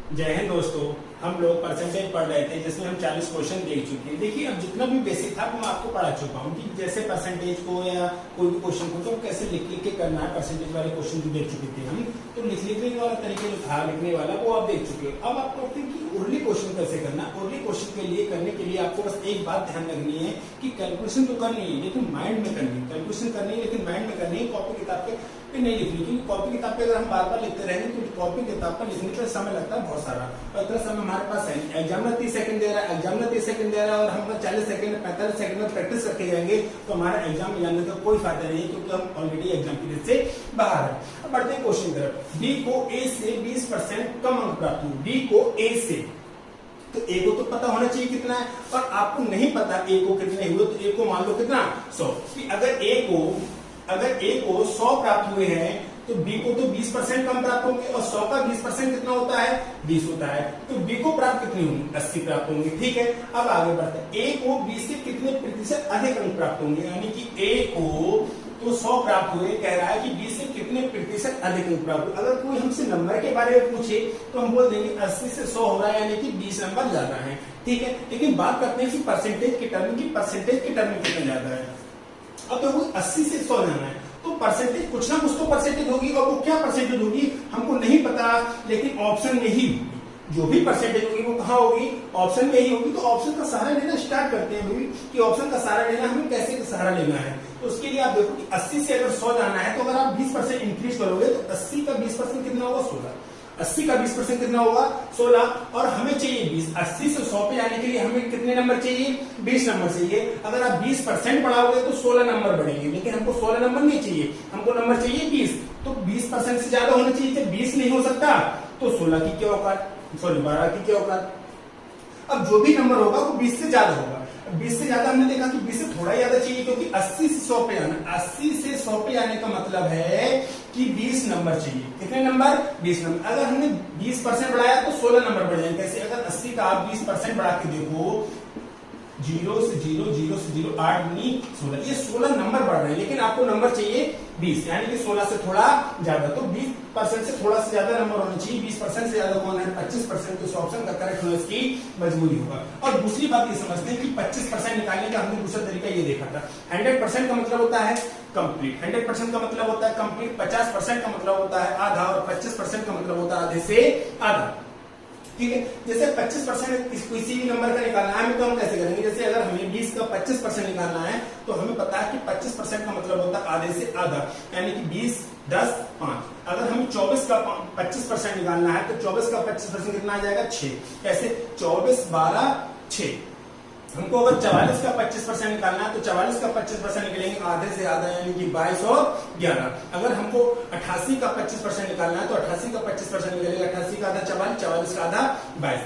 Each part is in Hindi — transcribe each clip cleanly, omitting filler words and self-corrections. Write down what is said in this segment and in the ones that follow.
जय हिंद दोस्तों। हम लोग परसेंटेज पढ़ रहे थे जिसमें हम 40 क्वेश्चन देख चुके हैं। देखिए अब जितना भी बेसिक था वो मैं आपको पढ़ा चुका हूँ कि जैसे परसेंटेज को या कोई भी क्वेश्चन को तो कैसे लिख लिख के करना है। परसेंटेज वाले क्वेश्चन जो देख चुके थे हम, तो लिखने वाला तरीके जो था लिखने वाला वो आप देख चुके हो। अब आप कहते हैं कि उर्ली क्वेश्चन कैसे करना। उर्ली क्वेश्चन के लिए करने के लिए आपको बस एक बात ध्यान रखनी है कि कैलकुलेशन तो करनी है लेकिन माइंड में करनी है। कैलकुलेशन करनी है लेकिन माइंड में करनी है। कॉपी किताब पे नहीं लिखनी, क्योंकि कॉपी किताब पे अगर हम बार बार लिखते रहेंगे तो कॉपी किताब पर लिखने पर समय लगता है बहुत सारा, और इतना समय हमारे पास है। एग्जामिनर 30 सेकंड दे रहा है, एग्जामिनर 30 सेकंड दे रहा है और हम 40 सेकंड 45 सेकंड में प्रैक्टिस करके जाएंगे तो हमारा एग्जाम में जाने का कोई फायदा नहीं है, क्योंकि हम ऑलरेडी एग्जाम पीरियड से बाहर है। अब बढ़ते हैं क्वेश्चन की तरफ। बी को ए से 20% कम अंक प्राप्त हुए। बी को ए से, तो ए को तो पता होना चाहिए कितना है, और आपको नहीं पता ए को कितने हुए, तो ए को मान लो कितना 100। कि अगर ए को 100 प्राप्त हुए हैं तो बी को तो 20% कम प्राप्त होंगे, और 100 का 20% कितना होता है 20 होता है। तो बी को प्राप्त कितनी होंगी 80 प्राप्त होंगे। ठीक है, अब आगे बढ़ते हैं। ए को 20 से कितने प्रतिशत अधिक अंक प्राप्त होंगे, यानी कि ए को तो 100 प्राप्त हुए, कह रहा है कि 20 से कितने प्रतिशत अधिक अंक प्राप्त हुए। अगर कोई हमसे नंबर के बारे में पूछे तो हम बोल देंगे 80 से 100 हो रहा है, यानी कि 20 नंबर ज्यादा है। ठीक है, लेकिन बात करते हैं कि परसेंटेज के टर्म में कितना ज्यादा है। अब तो 80 से 100 जाना है तो परसेंटेज कुछ ना कुछ तो परसेंटेज होगी, और वो क्या परसेंटेज होगी हमको नहीं पता, लेकिन ऑप्शन में ही होगी। जो भी परसेंटेज होगी वो कहाँ होगी, ऑप्शन में ही होगी। तो ऑप्शन का सहारा लेना स्टार्ट करते हैं भाई, कि ऑप्शन का सहारा लेना हमें कैसे का सहारा लेना है। तो उसके लिए आप देखो कि 80 से अगर 100 जाना है तो अगर आप 20% इंक्रीज करोगे तो 80 का 20% कितना होगा 16। 80 का 20% कितना होगा 16, और हमें चाहिए 20। 80 से 100 पे जाने के लिए हमें कितने नंबर चाहिए 20 नंबर चाहिए। अगर आप 20% बढ़ाओगे तो 16 नंबर बढ़ेंगे, लेकिन हमको 16 नंबर नहीं चाहिए, हमको नंबर चाहिए 20। तो 20% से ज्यादा होना चाहिए। जब 20 नहीं हो सकता तो 16 की क्या औकात, सॉरी 12 की क्या औकात। अब जो भी नंबर होगा वो 20 से ज्यादा होगा। 20 से ज्यादा हमने देखा कि 20 से थोड़ा ज्यादा चाहिए, क्योंकि 80 से 100 पे आना, 80 से 100 पे आने का मतलब है कि 20 नंबर चाहिए। कितने नंबर 20 नंबर। अगर हमने 20% बढ़ाया तो 16 नंबर बढ़ जाएंगे। कैसे, अगर 80 का आप 20% बढ़ा के देखो, 0 से 0 0 से 0 8 दूनी 16, ये 16 नंबर बढ़ रहे हैं, लेकिन आपको नंबर चाहिए 20, यानी कि 16 से थोड़ा ज्यादा। तो 20% से थोड़ा से ज्यादा नंबर होना चाहिए। 20% से ज्यादा कौन है 25%, तो इस ऑप्शन का करेक्ट होना इसकी मजबूरी होगा। और दूसरी बात ये समझते हैं कि 25% निकालने का हमने दूसरा तरीका ये देखा था। 100% का मतलब होता है कंप्लीट, 100% का मतलब होता है कंप्लीट, 50% का मतलब होता है आधा, और 25% का मतलब होता है आधे से आधा। ठीक है, जैसे 25% किसी भी नंबर का निकालना है तो हम कैसे करेंगे। जैसे अगर हमें 20 का 25% निकालना है तो हमें पता है कि 25% का मतलब होता है आधे से आधा, यानी कि 20 10 5। अगर हमें 24 का 25% निकालना है तो 24 का 25% कितना आ जाएगा 6। कैसे, 24 12 6। हमको अगर 44 का 25% निकालना है तो 44 का 25% निकलेंगे आधे से आधा, यानी कि 22 और 11। अगर हमको 88 का 25% निकालना है तो 88 का 25% निकलेगा, 88 का आधा 44, 44 का आधा 22।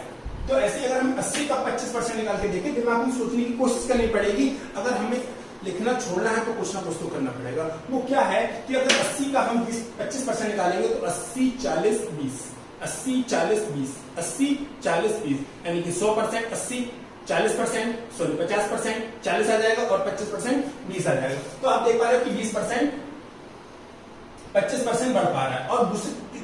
तो ऐसे अगर हम 80 का 25% निकाल के देखें, दिमाग में सोचने की कोशिश करनी पड़ेगी। अगर हमें लिखना छोड़ना है तो कुछ ना कुछ तो करना पड़ेगा। वो क्या है कि अगर 80 का हम 25% निकालेंगे तो 80 40 20, 80 40 20, 80 40 20, यानी कि 100%, 80 40%, सॉरी 50%, 40 आ जाएगा, और 25% 20 आ जाएगा। तो आप देख पा रहे हो कि 20% 25% बढ़ पा रहा है। और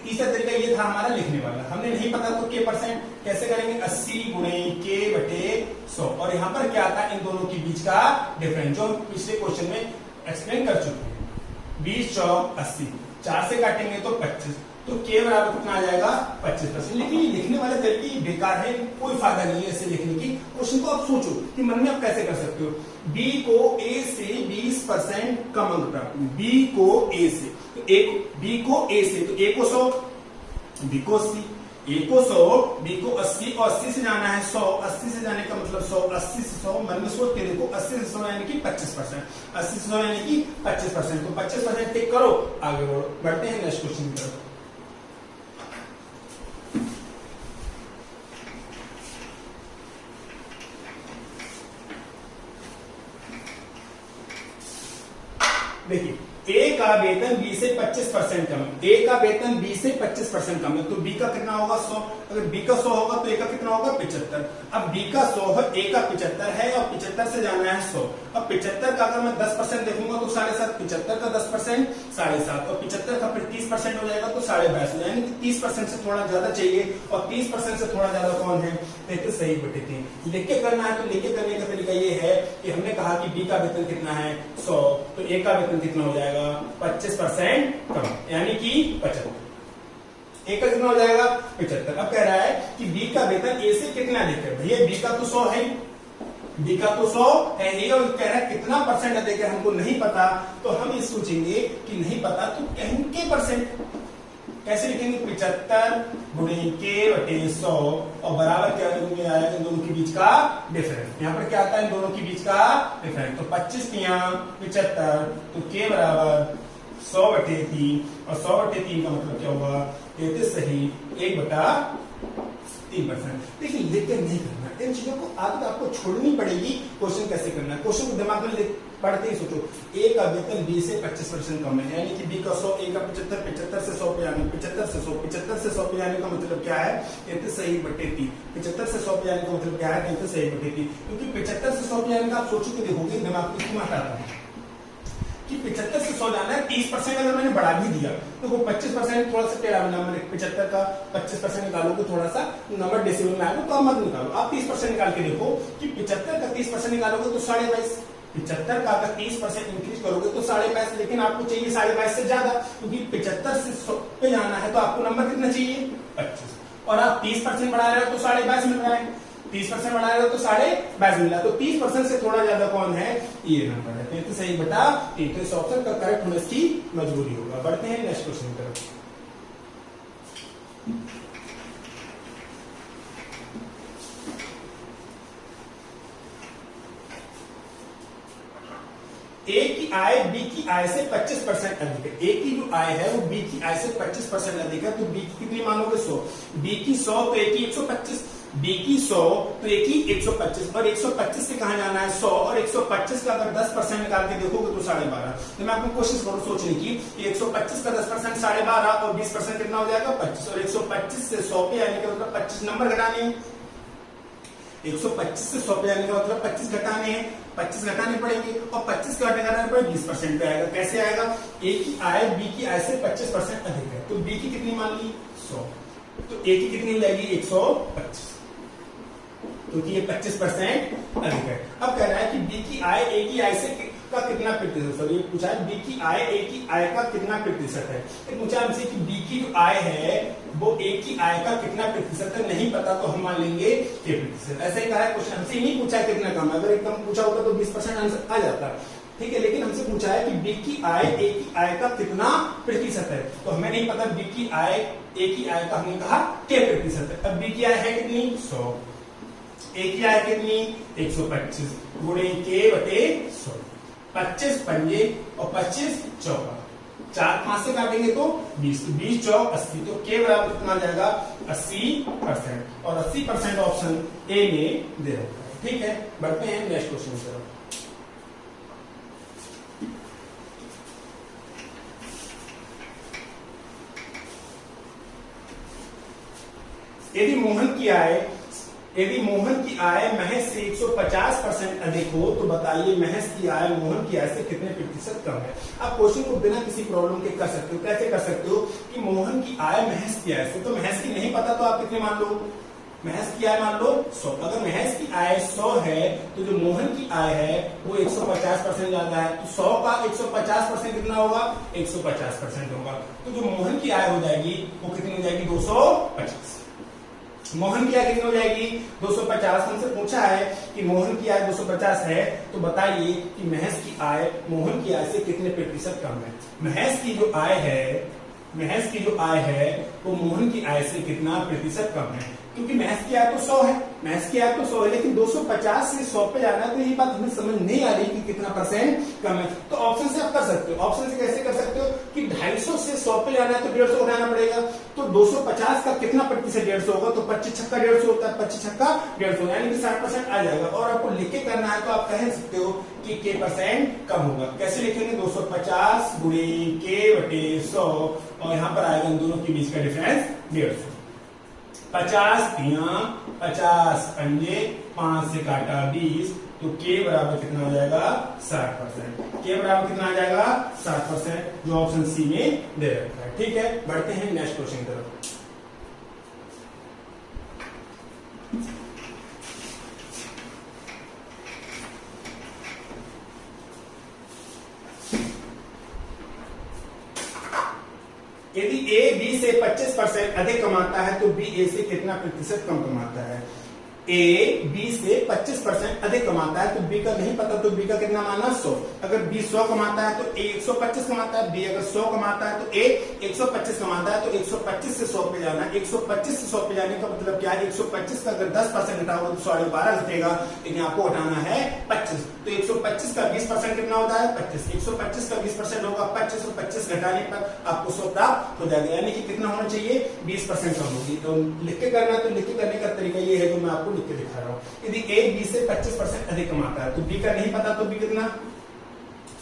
तीसरा तरीका ये था हमारा लिखने वाला। हमने नहीं पता तो के परसेंट कैसे करेंगे, 80 गुणे के बटे 100, और यहाँ पर क्या आता है इन दोनों के बीच का डिफरेंस, जो हम पिछले क्वेश्चन में एक्सप्लेन कर चुके हैं। 20 चौक 80, 4 से काटेंगे तो 25, तो के बराबर कितना आ जाएगा 25%। लेकिन ये लिखने वाले तरीके बेकार है, कोई फायदा नहीं है ऐसे लिखने की। क्वेश्चन को आप सोचो कि मन में आप कैसे कर सकते हो। बी को ए से 20% कम अंक प्राप्त, बी को ए से, तो बी को ए से, तो ए को 100, बी को 80, ए को 100, बी को 80, और 80 से जाना है 100। 80 से जाने का मतलब 100, 80 से 100 मन में सोच के देखो, 80 से 100 यानी कि 25%, 80 से 100 यानी कि 25%। तो 25% टिक करो, आगे बढ़ो। बढ़ते हैं नेक्स्ट क्वेश्चन की तरफ। देखिए, ए का का वेतन बी से 25% कम है, ए का वेतन बी से 25% कम है, तो बी का कितना होगा 100। अगर बी का 100 होगा तो ए का कितना होगा 75। अब बी का 100 है, ए का 75 है और 75 से जाना है 100। अब 75 का अगर मैं 10% देखूंगा तो 7.5, 75 का 10% 7.5 और 75 का फिर 30% हो जाएगा तो 22.5 हो जाएगा, यानी कि 30% से थोड़ा ज्यादा चाहिए और 30% से थोड़ा ज्यादा कौन है, 33 सही बटे 3। लिख के करना है तो लिख के करने का तरीका ये है कि हमने कहा कि बी का वेतन कितना है 100, तो ए का वेतन कितना हो जाएगा 25% कम, यानी कि 75। ए का कितना हो जाएगा 75। अब कह रहा है कि बी का वेतन ए से कितना अधिक है। भैया बी का तो 100 है, बी का तो 100 है ही, और कह रहा है कितना परसेंट अधिक है, हमको नहीं पता, तो हम ये सोचेंगे कि नहीं पता तो कहेंगे के परसेंट। कैसे लिखेंगे 75 गुणे के बटे 100 और बराबर क्या आएगा इन दोनों के बीच का डिफरेंस। यहाँ पर क्या आता है इन दोनों के बीच का डिफरेंस, तो 25 तिया 75, तो के बराबर 100 बटे 3 और 100 बटे 3 का मतलब क्या होगा 33 सही 1/3%। देखिए लिख के नहीं करना, इन चीजों को आदत आपको छोड़नी पड़ेगी। क्वेश्चन कैसे करना है, क्वेश्चन को दिमाग में पढ़ते ही सोचो, ए का वेतन बी से 25% कम है, यानी कि बी का 100, ए का 75, 75 से 100 पे जाने, 75 से 100, 75 से 100 पे जाने का मतलब क्या है 33 सही बटे 3। 75 से 100 पे जाने का मतलब क्या है 33 सही बटे 3, क्योंकि 75 से 100 पे जाने का आप सोचो कि देखोगे दिमाग को इसको हटाता है कि 75 से 100 जाना है, 30% अगर मैंने बढ़ा भी दिया तो वो 25% थोड़ा सा टेढ़ा बना, मैंने 75 का 25% निकालोगे थोड़ा सा नंबर डेसिमल में आएगा, तो आप मत निकालो, आप 30% निकाल के देखो कि 75 का 30% निकालोगे तो 22.5, 75 का अगर 30% इंक्रीज करोगे तो 22.5, लेकिन आपको चाहिए 22.5 से ज्यादा, क्योंकि 75 से 100 पे जाना है तो आपको नंबर कितना चाहिए 25, और आप 30% बढ़ा रहे हो तो 22.5 मिल रहा है, 30% बढ़ा रहे हो तो 22.5 मिला, तो 30% से थोड़ा ज्यादा कौन है ये नंबर है, 33 सही बटा 3। तो इस ऑप्शन का करेक्ट होने की मजबूरी होगा। बढ़ते हैं नेक्स्ट क्वेश्चन की तरफ। ए की आय बी की आय से 25% अधिक है, ए की जो आय है वो बी की आय से 25% अधिक है, तो बी की कितनी मानोगे 100, बी की 100 तो ए की 125, बी की 100 तो ए की 125, और 125 से कहां जाना है 100, और 125 का अगर 10% निकाल के देखोगे तो 12.5। तो मैं आपको कोशिश करूं सोचने की, 125 का 10% 12.5 और 20% कितना हो जाएगा 25, और 125 से 100 पे आने का मतलब 25 नंबर घटाने हैं, 125 से 100 पे जाने का मतलब 25 घटाने हैं, 25 घटाने पड़ेंगे, और 25 का घटाने पर 20% पे आएगा। कैसे आएगा, ए की आय बी की आय से 25% अधिक है, तो बी की कितनी मान ली 100, तो ए की कितनी हो जाएगी 125, क्योंकि ये 25% अधिक है। अब कह रहा है कि बी की आय ए की आय से का कितना प्रतिशत, सॉरी पूछा है बी की आय ए की आय का कितना प्रतिशत है, पूछा हमसे कि बी की जो आय है वो ए की आय का कितना प्रतिशत है, नहीं पता तो हम मान लेंगे के प्रतिशत। ऐसा ही कहा है क्वेश्चन, हमसे नहीं पूछा है कितना कम है, अगर एकदम पूछा होता तो 20% आंसर आ जाता, ठीक है, लेकिन हमसे पूछा है कि बी की आय ए की आय का कितना प्रतिशत है, तो हमें नहीं पता बी की आय ए की आय का, हमने कहा के प्रतिशत है। अब बी की आय है कितनी 100, ए की आय कितनी 125 गुणे के बटे 100, 25 पंजे और 25 चौका, 4 5 से काटेंगे तो 20, 20 चौक 80, तो के बराबर कितना आ जाएगा 80%, और 80% ऑप्शन ए में दे रखा है। ठीक है, बढ़ते हैं नेक्स्ट क्वेश्चन की तरफ। यदि मोहन की आय महज से 150% अधिक हो तो बताइए महज की आय मोहन की आय से कितने प्रतिशत कम है। आप क्वेश्चन को बिना किसी प्रॉब्लम के कर सकते हो। कैसे कर सकते हो कि मोहन की आय महज की आय से, तो महज की नहीं पता तो आप कितने मान लो, महज की आय मान लो 100। अगर महज की आय 100 है तो जो मोहन की आय है वो 150% ज्यादा है, तो 100 का 150% कितना होगा 150% होगा, तो जो मोहन की आय हो जाएगी वो कितनी हो जाएगी 250। मोहन की आय कितनी हो जाएगी 250। हमसे पूछा है कि मोहन की आय 250 है, तो बताइए कि महज की आय मोहन की आय से कितने प्रतिशत कम है। महज की जो आय है वो मोहन की आय से कितना प्रतिशत कम है, क्योंकि महज की आय तो 100 है, महज की आय तो 100 है, लेकिन 250 से 100 पे जाना है, तो ये बात हमें समझ नहीं आ रही कि कितना परसेंट कम है। तो ऑप्शन से आप कर सकते हो। ऑप्शन से कैसे कर सकते हो कि 250 से 100 पे जाना है तो 150 घटाना पड़ेगा, तो 250 का कितना प्रतिशत 150 होगा, तो 25 छक्का 150 होता है, 25 छक्का 150, यानी कि 60% आ जाएगा। और आपको लिख के करना है तो आप कह सकते हो कि के परसेंट कम होगा। कैसे लिखेंगे? 250 गुणे के बटे 100 और यहाँ पर आएगा इन दोनों के बीच का डिफरेंस 150। 50 तिया 50 पंजे 5 से काटा 20 तो के बराबर कितना हो जाएगा? 60%। के बराबर कितना आ जाएगा? 60%, जो ऑप्शन सी में दे रखा है। ठीक है, बढ़ते हैं नेक्स्ट क्वेश्चन की तरफ। यदि ए बी से 25% अधिक कमाता है तो बी ए से कितना प्रतिशत कम कमाता है? ए बी से 25% अधिक कमाता है तो बी का नहीं पता, तो बी का कितना माना? 100। अगर बी 100 कमाता है तो ए 125 कमाता है। बी अगर 100 कमाता है तो ए 125 कमाता है, तो 125 से 100 पे जाना। 125 से 100 पे जाने का मतलब क्या है? 125 का अगर 10% घटाओगे तो 12.5 घटेगा, लेकिन आपको हटाना है 25। तो 125 का 20% कितना होता है? 25। 125 का 20% होगा 25 और 25 घटाने पर आपको 100 प्राप्त हो जाएगा, यानी कि कितना होना चाहिए? 20% कम होगी। तो लिख के करना, तो लिख के करने का तरीका ये है जो मैं आपको लिख के दिखा रहा हूं। यदि ए बी से 25% अधिक कमाता है तो बी का नहीं पता, तो बी कितना?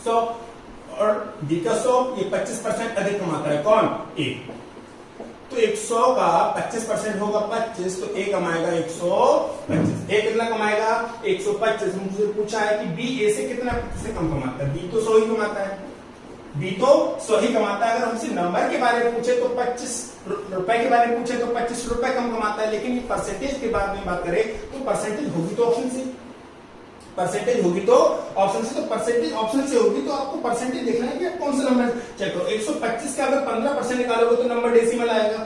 100 और बी का 100, ये 25% अधिक कमाता है। कौन? ए। तो 100 का 25% होगा 25, तो ए कमाएगा 125। ए कितना कमाएगा? 125। मुझे पूछा है कि बी ए से कितना प्रतिशत कम कमाता है? बी तो 100 ही कमाता है। बी तो 100 ही कमाता है। अगर हमसे नंबर के बारे में पूछे तो 25 रुपए के बारे में पूछे तो 25 रुपए कम कमाता है, लेकिन ये परसेंटेज के बारे में बात करें तो परसेंटेज होगी तो ऑप्शन से। परसेंटेज होगी तो ऑप्शन से, तो परसेंटेज ऑप्शन से होगी तो आपको परसेंटेज देखना है कि आप कौन सा नंबर चेक करो। 125 का अगर 15% निकालोगे तो नंबर डेसिमल आएगा,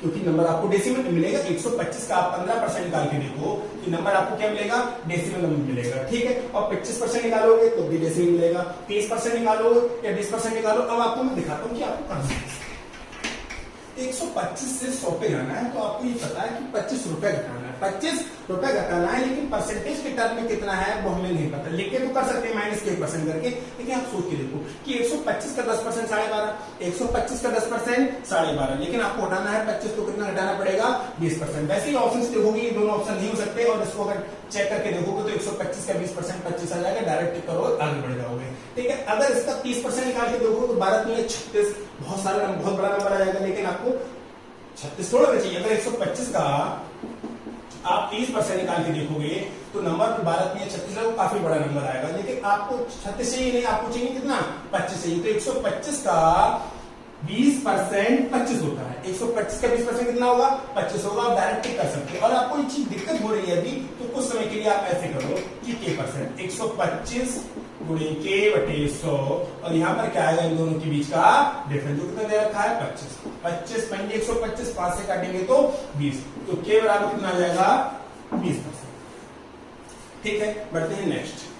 क्योंकि नंबर आपको डेसिमल मिलेगा। 125 का आप 15% निकाल के देखो कि नंबर आपको क्या मिलेगा? डेसिमल नंबर मिलेगा। ठीक है, और 25% निकालोगे तो भी डेसिमल मिलेगा। 30% निकालोगे या 20% निकालो। अब आपको मैं दिखाता हूँ कि आपको करना है। 125 से 100 पे जाना है तो आपको ये पता है कि 25 रुपए घटाना है। 25 रुपए घटाना है, लेकिन परसेंटेज के टर्म में कितना है वो हमें नहीं पता। लिख के तो कर सकते हैं -k% करके, लेकिन आप सोच के देखो कि 125 का 10% 12.5, 125 का 10% 12.5, लेकिन आपको हटाना है 25, तो कितना घटाना पड़ेगा? 20%। वैसे ही ऑप्शन देखोगे ये दोनों ऑप्शन नहीं हो सकते, और इसको अगर चेक करके देखोगे तो 125 का 20% 25 आ जाएगा, डायरेक्ट टिक करो आगे बढ़ जाओगे। ठीक है, अगर इसका 30% निकाल के देखोगे तो 12 में 36, बहुत सारा बहुत बड़ा नंबर आ जाएगा, लेकिन आपको 36 थोड़ा ना चाहिए। अगर 125 का आप 30% निकाल के देखोगे तो नंबर 12 में 36 है, वो काफी बड़ा नंबर आएगा, लेकिन आपको 36 चाहिए नहीं, आपको चाहिए कितना? 25 चाहिए। तो 125 का 20% 25 होता है। 125 का 20% कितना होगा? 25 होगा। आप डायरेक्ट कर सकते हैं। और आपको ये चीज दिक्कत हो रही है अभी, तो कुछ समय के लिए आप ऐसे करो कि k%, 125 गुणे के बटे 100, और यहाँ पर क्या आएगा? इन दोनों के बीच का डिफरेंस जो कितना दे रखा है? 25। 25 पंजे 125, 5 से काटेंगे तो 20, तो के बराबर कितना आ जाएगा? 20%। ठीक है, बढ़ते हैं नेक्स्ट।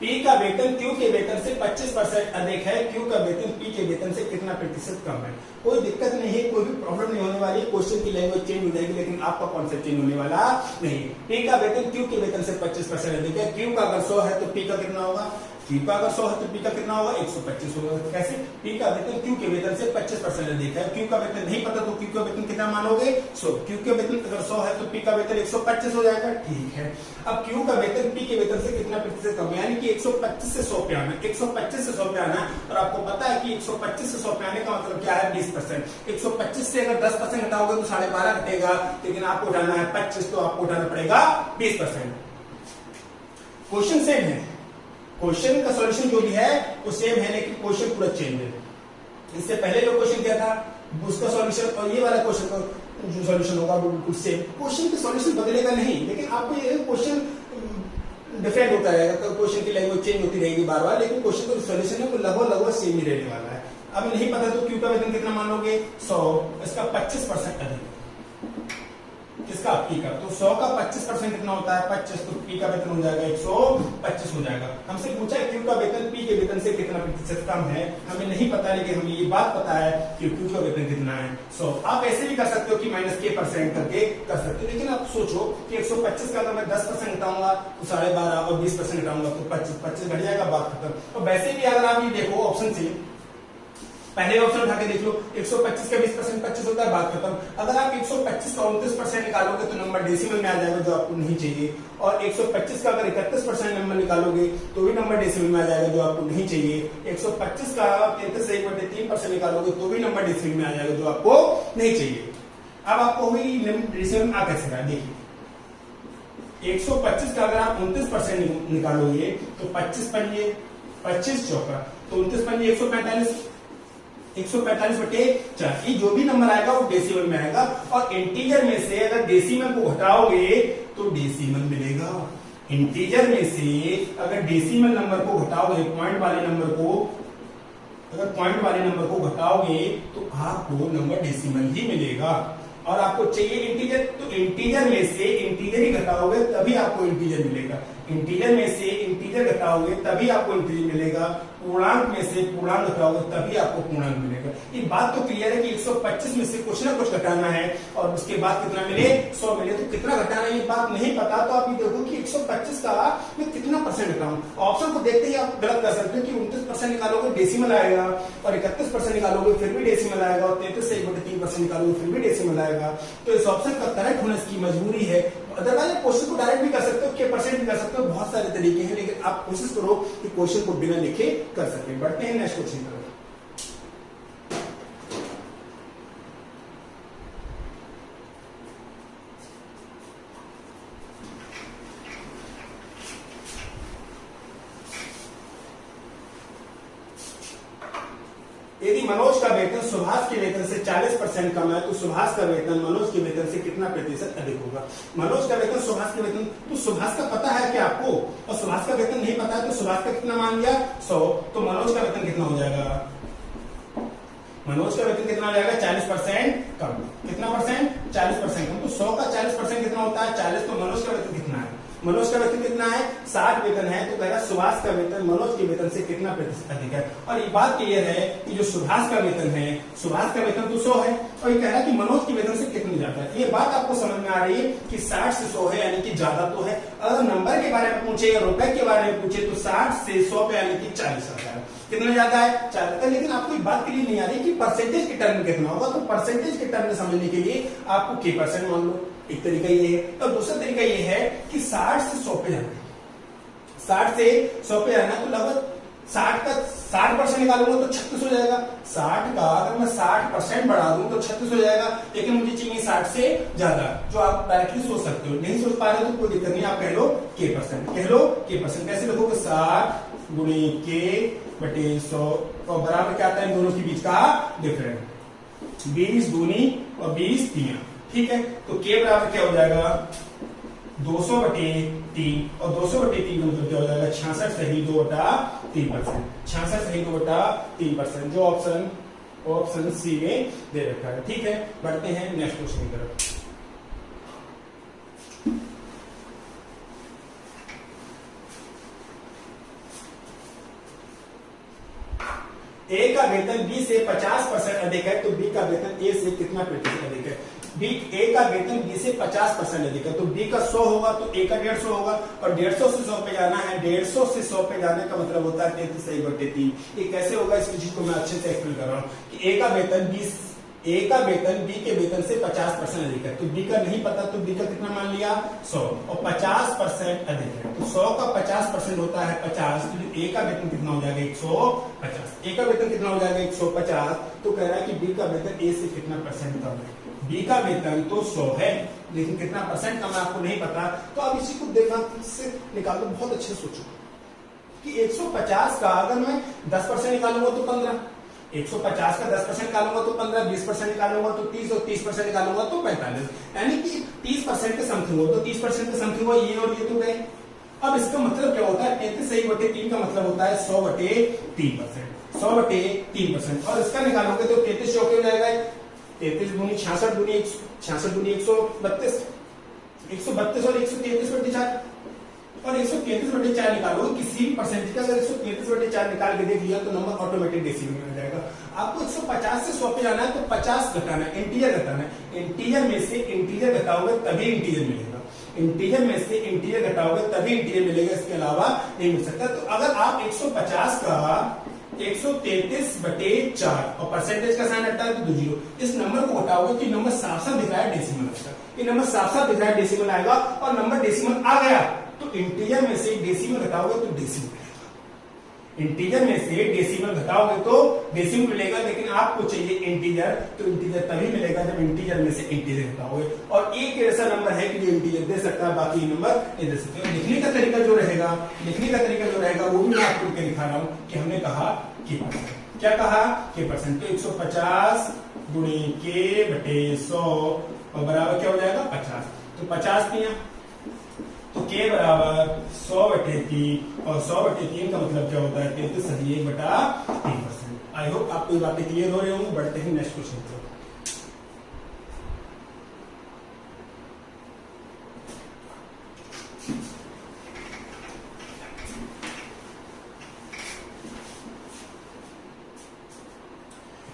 P का वेतन Q के वेतन से 25% अधिक है। Q का वेतन P के वेतन से कितना प्रतिशत कम है? कोई दिक्कत नहीं है, कोई भी प्रॉब्लम नहीं होने वाली है। क्वेश्चन की लैंग्वेज चेंज हो जाएगी, लेकिन आपका कॉन्सेप्ट चेंज होने वाला नहीं। P का वेतन Q के वेतन से 25% अधिक है। Q का अगर 100 है तो P का कितना होगा? Q का अगर 100 है तो P का कितना होगा? 125 होगा। कैसे? P का वेतन Q के वेतन से 25% अधिक है। Q का वेतन नहीं पता तो Q का वेतन कितना मानोगे? 100। Q का वेतन अगर 100 है तो P का वेतन 125 हो जाएगा। ठीक है, अब Q का वेतन P के वेतन से कितना प्रतिशत कम है? यानी कि 125 से 100 पे आना है। 125 से 100 पे आना है, और आपको पता है कि 125 से 100 पे आने का मतलब क्या है? 20%। 125 से अगर 10% घटाओगे तो 12.5 घटेगा, लेकिन आपको उठाना है 25, तो आपको उठाना पड़ेगा 20%। क्वेश्चन सेम है, क्वेश्चन का सॉल्यूशन जो भी है वो सेम है, लेकिन क्वेश्चन पूरा चेंज है। इससे पहले जो क्वेश्चन किया था उसका सॉल्यूशन और ये वाला क्वेश्चन का जो सॉल्यूशन होगा वो बिल्कुल सेम। क्वेश्चन का सॉल्यूशन बदलेगा नहीं, लेकिन आपको ये क्वेश्चन डिफरेंट होता रहेगा, तो क्वेश्चन की लैंग्वेज चेंज होती रहेगी बार बार, लेकिन क्वेश्चन का जो सॉल्यूशन है वो लगभग सेम ही रहने वाला है। अब नहीं पता तो Q का वेतन कितना मान लोगे? 100, इसका 25% अधिक, किसका? P का। तो 100 का 25% कितना होता है? 25, तो P का वेतन हो जाएगा 125 हो जाएगा। हमसे पूछा है Q का वेतन P के वेतन से कितना प्रतिशत कम है, हमें नहीं पता, लेकिन हमें ये बात पता है कि क्यू का वेतन कितना है 100। आप ऐसे भी कर सकते हो कि -k% करके कर सकते हो, लेकिन आप सोचो कि 125 का अगर मैं 10% घटाऊंगा तो 12.5 और 20% घटाऊंगा तो 25 घट जाएगा, बात खत्म। और वैसे भी अगर आप ये देखो ऑप्शन से, पहले ऑप्शन उठा के देख लो, 125 का 20% 25 होता है, बात खत्म। अगर आप 125 का 29% निकालोगे तो नंबर डेसिमल में आ जाएगा, जो आपको नहीं चाहिए। और 125 का अगर 31% नंबर निकालोगे तो भी नंबर डेसिमल में आ जाएगा, जो आपको नहीं चाहिए। 125 का 33.3% निकालोगे तो भी नंबर डेसिमल में आ जाएगा, जो आपको नहीं चाहिए। अब आपको डेसिमल में आ कैसे रहा, देखिए 125 का अगर आप 29% निकालोगे तो 25 पंजे 25 चौका तो 29 पंजे 145, 145/4, ये जो भी नंबर आएगा वो डेसिमल में आएगा। और इंटीजर में से अगर डेसिमल को घटाओगे तो डेसिमल मिलेगा। इंटीजर में से अगर डेसिमल नंबर को घटाओगे, पॉइंट वाले नंबर को, अगर पॉइंट वाले नंबर को घटाओगे तो आपको नंबर डेसिमल ही मिलेगा। और आपको चाहिए इंटीजर, तो इंटीजर में से इंटीजर ही घटाओगे तभी आपको इंटीजर मिलेगा। इंटीजर में से इंटीजर घटाओगे तभी आपको इंटीजर मिलेगा। पूर्णांक में से पूर्णांक घटाओगे तभी आपको पूर्णांक मिलेगा। ये बात तो क्लियर है कि 125 में से कुछ ना कुछ घटाना है और उसके बाद कितना मिले, 100 मिले। तो कितना घटाना है ये बात नहीं पता, तो आप ये देखो कि 125 का मैं कितना परसेंट घटाऊं। ऑप्शन को देखते ही आप गलत कर सकते हो कि 29% निकालोगे डेसिमल आएगा, और 31% निकालोगे फिर भी डेसिमल आएगा, और 33.3% निकालोगे फिर भी डेसिमल आएगा। तो इस ऑप्शन का करेक्ट होना इसकी मजबूरी है। अदरवाइज क्वेश्चन को डायरेक्ट भी कर सकते हो, K% भी कर सकते हो, बहुत सारे तरीके हैं, लेकिन आप कोशिश करो कि क्वेश्चन को बिना लिखे कर सके। बढ़ते हैं नेक्स्ट क्वेश्चन की तरफ। यदि मनोज का वेतन सुभाष के वेतन से 40% कम है तो सुभाष का वेतन मनोज के वेतन से कितना प्रतिशत अधिक होगा। मनोज का वेतन सुभाष के वेतन, तो सुभाष का पता है क्या आपको, और सुभाष का वेतन नहीं पता है, तो सुभाष का कितना मान लिया 100, तो मनोज का वेतन कितना हो जाएगा, मनोज का वेतन कितना हो जाएगा 40% कम। कितना परसेंट, 40% कम। तो 100 का 40% कितना होता है 40, तो मनोज का वेतन कितना है, मनोज का वेतन कितना है 60 वेतन है, तो कह रहा सुभाष का वेतन मनोज के वेतन से कितना प्रतिशत अधिक है। और ये बात क्लियर है कि जो सुभाष का वेतन है, सुभाष का वेतन तो 100 है, और ये कह रहा है कि मनोज के वेतन से कितनी ज्यादा है। ये बात आपको समझ में आ रही है कि 60 से 100 है, यानी कि ज्यादा तो है। अगर नंबर के बारे में पूछे या रुपए के बारे में पूछे तो 60 से 100 पे यानी कि 40 आता है। कितना ज्यादा है 40। लेकिन आपको एक बात क्लियर नहीं आ रही कि परसेंटेज के टर्म में कितना होगा, तो परसेंटेज के टर्म में समझने के लिए आपको K% मान लो, एक तरीका ये है। और दूसरा तरीका ये है कि 60 से 100 पे जाना, 60 से 100 पे जाना, तो लगभग 60 का 60% निकालूंगा तो 36 हो जाएगा। 60 का अगर मैं 60% बढ़ा दूं तो 36 हो जाएगा, लेकिन मुझे चाहिए 60 से ज्यादा, जो आप डायरेक्टली सोच सकते हो। नहीं सोच पा रहे तो कोई दिक्कत नहीं, आप कह लो K%, कह लो K%। कैसे लिखोगे, 60 गुणे K/100, और बराबर क्या आता है इन दोनों के बीच का डिफरेंस, 20 दूनी और 20 तिया, ठीक है। तो K बराबर क्या हो जाएगा 200/3, और 200/3 मतलब क्या हो जाएगा 66 सही 2/3%, 66 सही 2/3%, जो ऑप्शन सी में दे रखा है, ठीक है। बढ़ते हैं नेक्स्ट क्वेश्चन की तरफ। ए का वेतन बी से 50% अधिक है, तो बी का वेतन ए से कितना प्रतिशत अधिक है। ए का वेतन बी से 50% अधिक है, तो बी का 100 होगा तो ए का 150 होगा, और 150 से 100 पे जाना है। 150 से 100 पे जाने का मतलब होता है 33/3। ये कैसे होगा, इस चीज को मैं अच्छे से एक्सप्लेन कर रहा हूँ कि ए का वेतन बी के वेतन से 50% अधिक है, तो बी का नहीं पता, तो बी का कितना मान लिया 100, और 50% अधिक है, तो 100 का 50% होता है 50, तो ए का वेतन कितना हो जाएगा 150। ए का वेतन कितना हो जाएगा 150, तो कह रहा है कि बी का वेतन ए से कितना परसेंट कम है। बी का वेतन तो 100 है, लेकिन कितना परसेंट कम है आपको नहीं पता, तो आप इसी को देखना से निकालो, बहुत अच्छे सोचो कि 150 का अगर मैं 10% निकालूंगा तो 15, 150 का 10% निकालूंगा तो 15, 20% निकालूंगा तो 30, और 30% निकालूंगा तो 45, यानी कि 30% के समथिंग हो, तो 30% के समथिंग हो, ये और ये तो गए। अब इसका मतलब क्या होता है, 33/3 का मतलब होता है 100/3%, 100/3%, और इसका निकालोगे तो 33 चौके हो जाएगा, 33 दूनी 66 दूनी 132, 132 और 133/4, और 133/4 निकालोगे किसी भी परसेंटेज का, अगर 133/4 निकाल के देख लिया तो नंबर ऑटोमेटिक डेसिमल में आ जाएगा। आपको 150 से 100 पे जाना है तो 50 घटाना है, इंटीजर घटाना है। इंटीजर में से इंटीजर घटाओगे तभी इंटीजर मिलेगा, इंटीजर में से इंटीजर घटाओगे तभी इंटीजर मिलेगा, इसके अलावा नहीं मिल सकता। तो अगर आप 150 का 133/4 और परसेंटेज का साइन हटता है तो 0, इस नंबर को घटाओगे तो नंबर साफ साफ दिख रहा है डेसिमल आएगा, ये नंबर साफ साफ दिख रहा है डेसिमल आएगा। और नंबर डेसिमल आ गया तो इंटीजर में से डेसिमल घटाओगे तो डेसिमल मिलेगा, इंटीजर में से डेसिमल घटाओगे तो डेसिमल मिलेगा। लेकिन आपको चाहिए इंटीजर, तो इंटीजर तभी मिलेगा जब इंटीजर में से इंटीजर घटाओगे। और एक ऐसा नंबर है कि जो इंटीजर दे सकता है, बाकी नंबर नहीं दे सकते। लिखने का तरीका जो रहेगा, लिखने का तरीका जो रहेगा वो भी मैं आपको लिख के दिखा रहा हूं कि हमने कहा कि परसेंट, क्या कहा कि परसेंट। तो 150 गुणे के बटे 100 और बराबर क्या हो जाएगा 50। तो 50 दिया तो के बराबर 100/3 और 100/3 का मतलब क्या होता है 33/1/3%। आई होप आपको ये बातें क्लियर हो रही होंगी। बढ़ते हैं नेक्स्ट क्वेश्चन पर।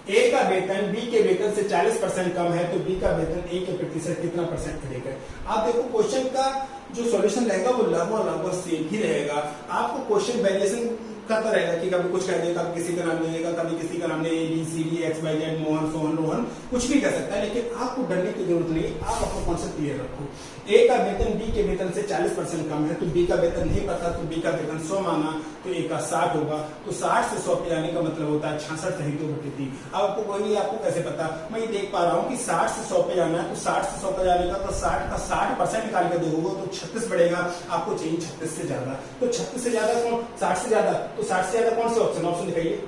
ए का वेतन बी के वेतन से 40% कम है तो बी का वेतन ए के प्रतिशत कितना परसेंट अधिक है। आप देखो क्वेश्चन का जो सॉल्यूशन रहेगा वो लगभग सेम ही रहेगा। आपको क्वेश्चन वेरिएशन करता रहेगा कि कभी कुछ कह देगा, कभी किसी का नाम देगा, कभी किसी का नाम नहीं, ABCD XYZ मोहन सोहन रोहन कुछ भी कर सकता है। लेकिन आपको डरने की जरूरत नहीं, आप अपना कॉन्सेप्ट क्लियर रखो। ए का वेतन बी के वेतन से 40% कम है तो बी का वेतन नहीं पता तो बी का वेतन 100 माना तो ए का 60 होगा। तो 60 से 100 पे जाने का मतलब होता है 66 सही 2/3। अब आपको वही आपको कैसे पता, मैं ये देख पा रहा हूँ कि 60 से 100 पे जाना है तो 60 से 100 पे जाने का तो 60 का 60% निकाल के देखोगे तो 36 बढ़ेगा। आपको चाहिए 36 से ज्यादा, तो 36 से ज्यादा कौन, 60 से ज्यादा, तो 60 से ज्यादा कौन से ऑप्शन, ऑप्शन दिखाइए।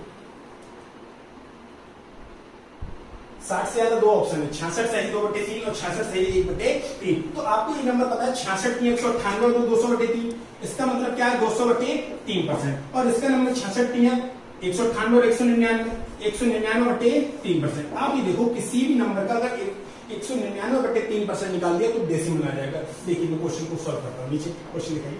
60 से ज्यादा दो ऑप्शन है, 66 सही 2/3 और 66 सही 1/3। तो आपको ये नंबर पता है 66 की 198 तो 200/3, इसका मतलब क्या है 200/3%। और इसका नंबर 66 है 198 और 199, 199/3%। आप ये देखो किसी भी नंबर का अगर 199/3% निकाल दिया तो डेसिमल आ जाएगा। देखिए मैं क्वेश्चन को सॉल्व करता हूँ, नीचे क्वेश्चन दिखाइए।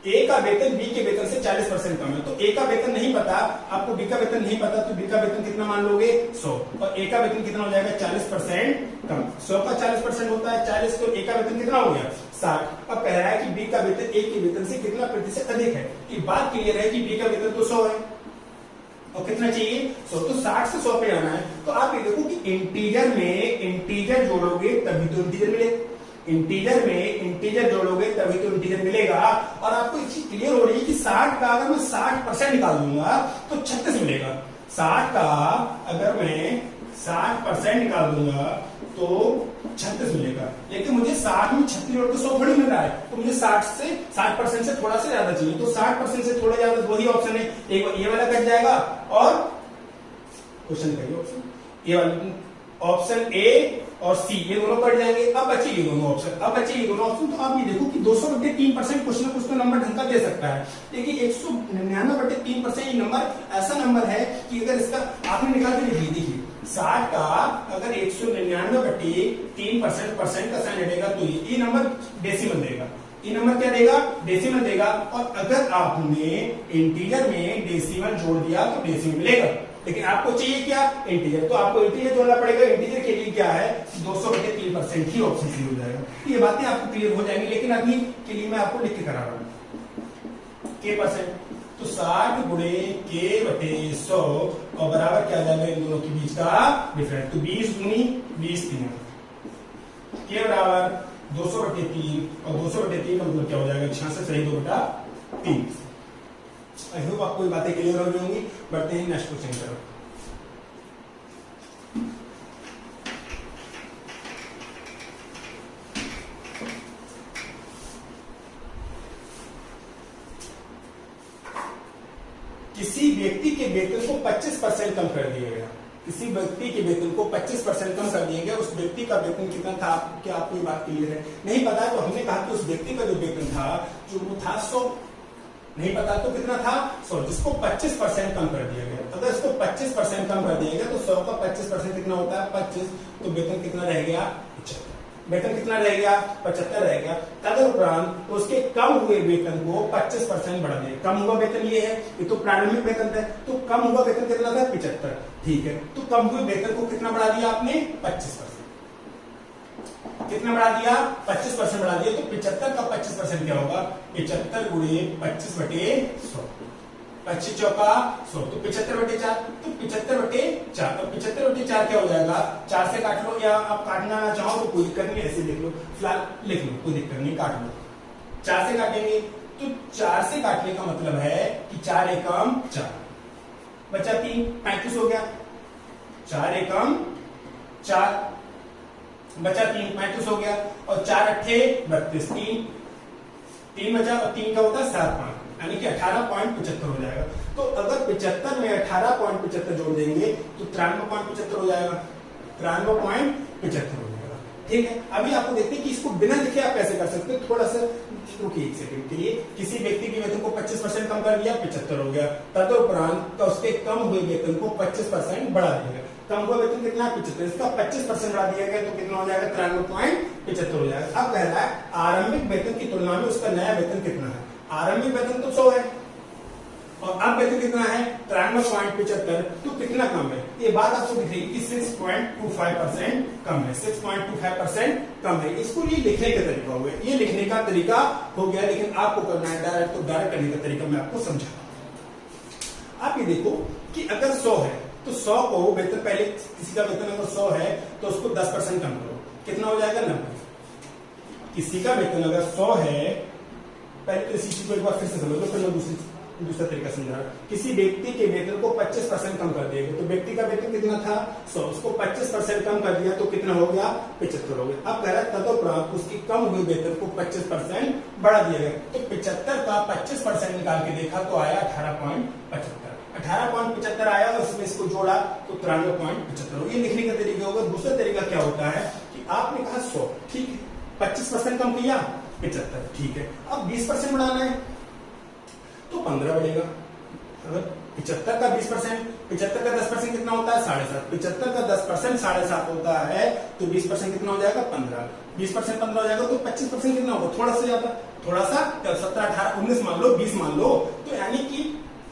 ए का वेतन बी के वेतन से 40% कम है तो ए का वेतन नहीं पता, आपको बी का वेतन नहीं पता तो बी का वेतन कितना मान लोगे 100 और ए का वेतन कितना हो जाएगा 40% कम। 100 का 40% होता है 40, तो ए का वेतन कितना हो गया 60। अब कह रहा है कि बी का वेतन ए के वेतन से कितना प्रतिशत अधिक है। ये बात क्लियर है कि बी का वेतन तो 100 है और कितना चाहिए 100, तो 60 से 100 पे जाना है। तो आप ये देखो कि इंटीजर में इंटीजर जोड़ोगे तभी तो इंटीजर मिलेगा, इंटीजर में इंटीजर जोड़ोगे तभी तो इंटीजर मिलेगा। और आपको एक चीज क्लियर हो रही है कि 60 का अगर मैं 60% निकाल दूंगा तो 36 मिलेगा। 60 का अगर मैं 60% निकाल दूंगा तो 36 मिलेगा। लेकिन मुझे 60 में 36 जोड़ के 100 थोड़ी मिल रहा है, तो मुझे 60% से थोड़ा सा ज्यादा चाहिए। तो 60% से थोड़ा ज्यादा वही ऑप्शन है, एक ये वाला कट जाएगा और क्वेश्चन करिए ऑप्शन ये वाला, ऑप्शन ए और सी ये दोनों कट जाएंगे। अब बचे ये दोनों ऑप्शन, अब बचे ये दोनों ऑप्शन। तो आप ये देखो कि 200/3% कुछ ना कुछ तो नंबर ढंग का दे सकता है। देखिए 199/3% ये नंबर ऐसा नंबर है कि अगर इसका आपने निकाल के लिखिए, देखिए 60 का अगर 199/3% का साइन हटेगा तो ये नंबर डेसिमल देगा, ये नंबर क्या देगा डेसिमल देगा। और अगर आपने इंटीजर में डेसिमल जोड़ दिया तो डेसिमल मिलेगा। लेकिन आपको चाहिए क्या इंटीजर, तो आपको इंटीजर जोड़ना पड़ेगा। इंटीजर के लिए क्या है 200/3% ही ऑप्शन सी हो जाएगा। ये बातें आपको क्लियर हो जाएंगी, लेकिन अभी के लिए मैं आपको लिख के करा रहा हूं के परसेंट। तो 60 गुणे के बटे 100 और बराबर क्या आ जाएगा इन दोनों के बीच का डिफरेंस। तो 20 दूनी 20 तीन के बराबर 200/3 और 200/3 का मतलब क्या हो जाएगा 66 सही 2/3। आई होप आपको ये बातें क्लियर हो गई होंगी। बढ़ते हैं नेक्स्ट क्वेश्चन की तरफ। किसी व्यक्ति के वेतन को 25% कम कर दिया गया, किसी व्यक्ति के वेतन को 25% कम कर दिया गया। उस व्यक्ति का वेतन कितना था, क्या आपको ये बात क्लियर है? नहीं पता तो हमने कहा कि उस व्यक्ति का जो वेतन था जो वो था 100, नहीं पता तो कितना था 100, जिसको 25% कम कर दिया गया। अगर इसको 25% कम कर दिया गया तो 100 का 25% कितना होता है 25, तो वेतन कितना रह गया 75। वेतन कितना रह गया, 75 रह गया। तदुपरांत उसके कम हुए वेतन को 25% बढ़ा दिया। कम हुआ वेतन ये है, ये तो प्रारंभिक वेतन था, तो कम हुआ वेतन कितना था, 75। ठीक है, तो कम हुए वेतन को कितना बढ़ा दिया आपने, 25%। कितना बढ़ा दिया, 25% बढ़ा दिया। तो 75 का 25% क्या होगा, 75 गुणे 25 बटे 100, 25 चौका 100, तो 75 बटे 4, तो 75 बटे 4। तो 75 बटे 4 क्या हो जाएगा, 4 से काट लो, या आप काटना ना चाहो तो कोई दिक्कत नहीं, ऐसे लिख लो, फिलहाल लिख लो, कोई दिक्कत नहीं, काट लो। 4 से काटेंगे तो 4 से काटने का मतलब है कि 4 एकम 4, बचा 3, 35 हो गया। 4 एकम 4 बचा 3, 35 हो गया। और 4 अट्ठे 32, 3 बचा, और 3 का होता है 7, 5, यानी कि 18.75 हो जाएगा। तो अगर 75 में 18.75 जोड़ देंगे तो 93.75 हो जाएगा, 93.75 हो जाएगा। ठीक है, अभी आपको देखते हैं कि इसको बिना लिखे आप कैसे कर सकते हो। थोड़ा सा रुकिए एक सेकंड के लिए। किसी व्यक्ति के वेतन को 25% कम कर दिया, 75 हो गया। तदुपरांत उसके कम हुए वेतन को 25% बढ़ा दिया। कम हुआ वेतन कितना है, 75, इसका 25% बढ़ा दिया गया तो कितना हो जाएगा, 93.75 हो जाएगा। अब कह रहा है आरंभिक वेतन की तुलना में उसका नया वेतन कितना है। आरंभिक वेतन तो 100 है और अब वेतन कितना है, 93.75, तो कितना कम है, ये बात आपको दिख रही है कि 6.25% कम है, 6.25% कम है। इसको ये लिखने का तरीका हो गया, ये लिखने का तरीका हो गया, लेकिन आपको करना है डायरेक्ट, तो डायरेक्ट करने का तरीका मैं आपको समझा। आप ये देखो कि अगर 100 है तो 100 को वेतन, पहले किसी का वेतन अगर 100 है तो उसको 10% कम करो, कितना हो जाएगा, 90। किसी का वेतन अगर 100 है, पहले तो इसी चीज को एक बार फिर से समझ लो, फिर मैं दूसरा तरीका समझा रहा हूं। किसी व्यक्ति के वेतन को 25% कम कर देंगे, तो व्यक्ति का वेतन कितना था 100, उसको 25% कम कर दिया तो कितना हो गया, 75 हो गया। अब कह रहा है तदुपरांत उसकी कम हुई वेतन को 25% बढ़ा दिया गया, तो 75 का 25% निकाल के देखा तो आया 18.75, 18.75 आया और उसमें इसको जोड़ा तो 93.75। ये लिखने का तरीका होगा। दूसरा तरीका क्या होता है कि आपने कहा 100, ठीक है, 25% कम किया 75, ठीक है, अब 20% बढ़ाना है तो 15 बढ़ेगा। अगर 75 का 20%, 75 का 10% कितना होता है, 7.5, 75 का 10% 7.5 होता है, तो 20% कितना हो जाएगा, 15, 20% 15 हो जाएगा, तो 25% कितना होगा, थोड़ा सा ज्यादा, थोड़ा सा 17, 18, 19 मान लो, 20 मान लो, तो यानी कि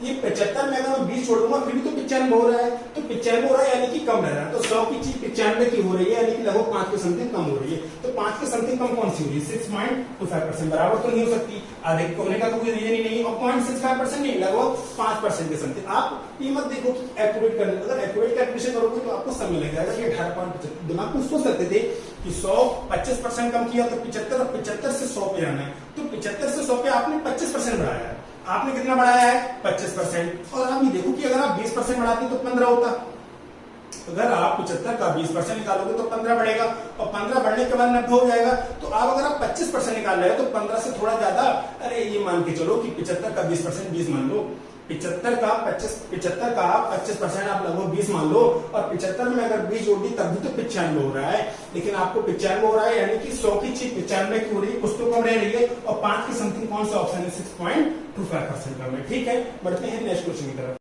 ये 75 में अगर मैं 20 छोड़ दूंगा फिर भी तो 95 हो रहा है, तो 95 हो रहा है यानी कि कम रह रहा है। तो 100 की चीज 95 की हो रही है, यानी कि लगभग 5 के समथिंग कम हो रही है। तो 5 के समथिंग कम कौन सी हो रही है, 6.25%, बराबर तो नहीं हो सकती, आधे होने का कोई रीजन ही नहीं, और 0.65% नहीं, लगभग 5% के समथिंग। आप ये मत देखो कि एक्यूरेट करने, अगर एक्यूरेट कैलकुलेशन करोगे तो आपको समय लग जाएगा। ये 18.75 दिमाग में सोच सकते थे कि 100 25% कम किया तो 75, और 75 से 100 पे आना है, तो 75 से 100 पे आपने 25% बढ़ाया है। आपने कितना बढ़ाया है, 25%। और आप ये देखो कि अगर आप 20% बढ़ाते तो 15 होता। अगर आप 75 का 20% निकालोगे तो 15 बढ़ेगा, और 15 बढ़ने के बाद 90 हो जाएगा। तो आप अगर आप 25% निकाल रहे हो तो 15 से थोड़ा ज्यादा, अरे ये मान के चलो कि 75 का 20%, 20 मान लो, 75 का 25% आप लगभग 20 मान लो, और 75 में अगर 20 जोड़ दी तब भी तो 95 हो रहा है। लेकिन आपको 95 हो रहा है, यानी कि 100 की चीज 95 की हो रही है, कुछ तो कम रह रही है, और 5 की समथिंग कौन सा ऑप्शन है, 6.25% कम है। ठीक है, बढ़ते हैं नेक्स्ट क्वेश्चन की तरफ।